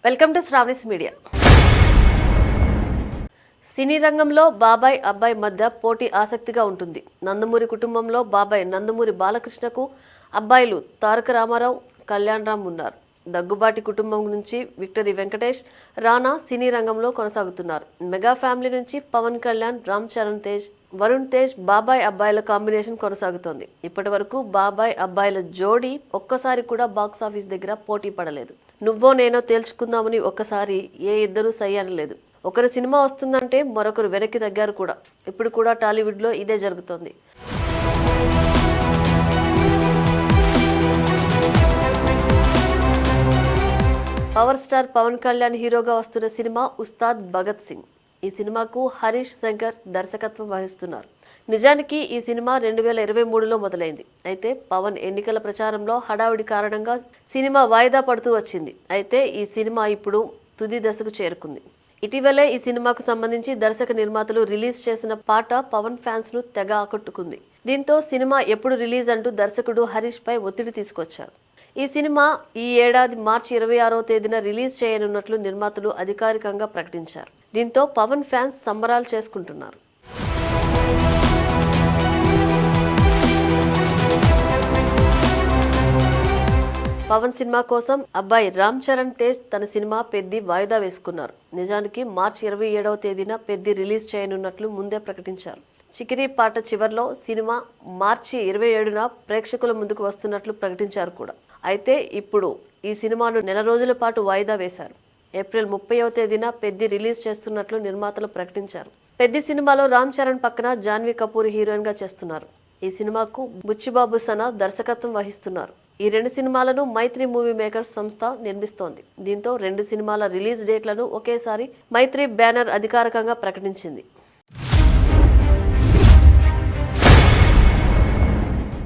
Welcome to Sravani's media. సినీ రంగంలో బాబాయ్ అబ్బాయి మధ్య పోటీ ఆసక్తిగా ఉంటుంది. నందమూరి కుటుంబంలో బాబాయ్ నందమూరి బాలకృష్ణకు అబ్బాయిలు తారక రామారావు, కళ్యాణ్ రామ్ ఉన్నారు. దగ్గుబాటి కుటుంబం నుంచి విక్టరీ వెంకటేష్, రానా సినీ రంగంలో కొనసాగుతున్నారు. మెగా ఫ్యామిలీ నుంచి పవన్ కళ్యాణ్, రామ్ చరణ్ తేజ్, వరుణ్ తేజ్ బాబాయ్ అబ్బాయిల కాంబినేషన్ కొనసాగుతోంది. ఇప్పటి వరకు బాబాయ్ అబ్బాయిల జోడీ ఒక్కసారి కూడా బాక్సాఫీస్ దగ్గర పోటీ పడలేదు. నువ్వో నేనో తేల్చుకుందామని ఒక్కసారి ఏ ఇద్దరు సై అనలేదు. ఒకరి సినిమా వస్తుందంటే మరొకరు వెనక్కి తగ్గారు కూడా. ఇప్పుడు కూడా టాలీవుడ్లో ఇదే జరుగుతోంది. పవర్ స్టార్ పవన్ కళ్యాణ్ హీరోగా వస్తున్న సినిమా ఉస్తాద్ భగత్ సింగ్. ఈ సినిమాకు హరీష్ శంకర్ దర్శకత్వం వహిస్తున్నారు. నిజానికి ఈ సినిమా 2023లో మొదలైంది. అయితే పవన్ ఎన్నికల ప్రచారంలో హడావుడి కారణంగా సినిమా వాయిదా పడుతూ వచ్చింది. అయితే ఈ సినిమా ఇప్పుడు తుది దశకు చేరుకుంది. ఇటీవలే ఈ సినిమాకు సంబంధించి దర్శక నిర్మాతలు రిలీజ్ చేసిన పాట పవన్ ఫ్యాన్స్ ను తెగ ఆకట్టుకుంది. దీంతో సినిమా ఎప్పుడు రిలీజ్ అంటూ దర్శకుడు హరీష్ పై ఒత్తిడి తీసుకొచ్చారు. ఈ సినిమా ఈ ఏడాది మార్చి 26వ తేదీన రిలీజ్ చేయనున్నట్లు నిర్మాతలు అధికారికంగా ప్రకటించారు. దీంతో పవన్ ఫ్యాన్స్ సంబరాలు చేసుకుంటున్నారు. పవన్ సినిమా కోసం అబ్బాయి రామ్ చరణ్ తేజ్ తన సినిమా పెద్ది వాయిదా వేసుకున్నారు. నిజానికి మార్చి 27వ తేదీన పెద్ది రిలీజ్ చేయనున్నట్లు ముందే ప్రకటించారు. చికిరి పాట చివర్లో సినిమా మార్చి 27న ప్రేక్షకుల ముందుకు వస్తున్నట్లు ప్రకటించారు కూడా. అయితే ఇప్పుడు ఈ సినిమాను నెల రోజుల పాటు వాయిదా వేశారు. ఏప్రిల్ 30వ తేదీన పెద్ది రిలీజ్ చేస్తున్నట్లు నిర్మాతలు ప్రకటించారు. పెద్ది సినిమాలో రామ్ చరణ్ పక్కన జాన్వీ కపూర్ హీరోయిన్ గా చేస్తున్నారు. ఈ సినిమాకు బుచ్చిబాబు సనా దర్శకత్వం వహిస్తున్నారు. ఈ రెండు సినిమాలను మైత్రి మూవీ మేకర్స్ సంస్థ నిర్మిస్తోంది. దీంతో రెండు సినిమాల రిలీజ్ డేట్లను ఒకేసారి మైత్రి బ్యానర్ అధికారికంగా ప్రకటించింది.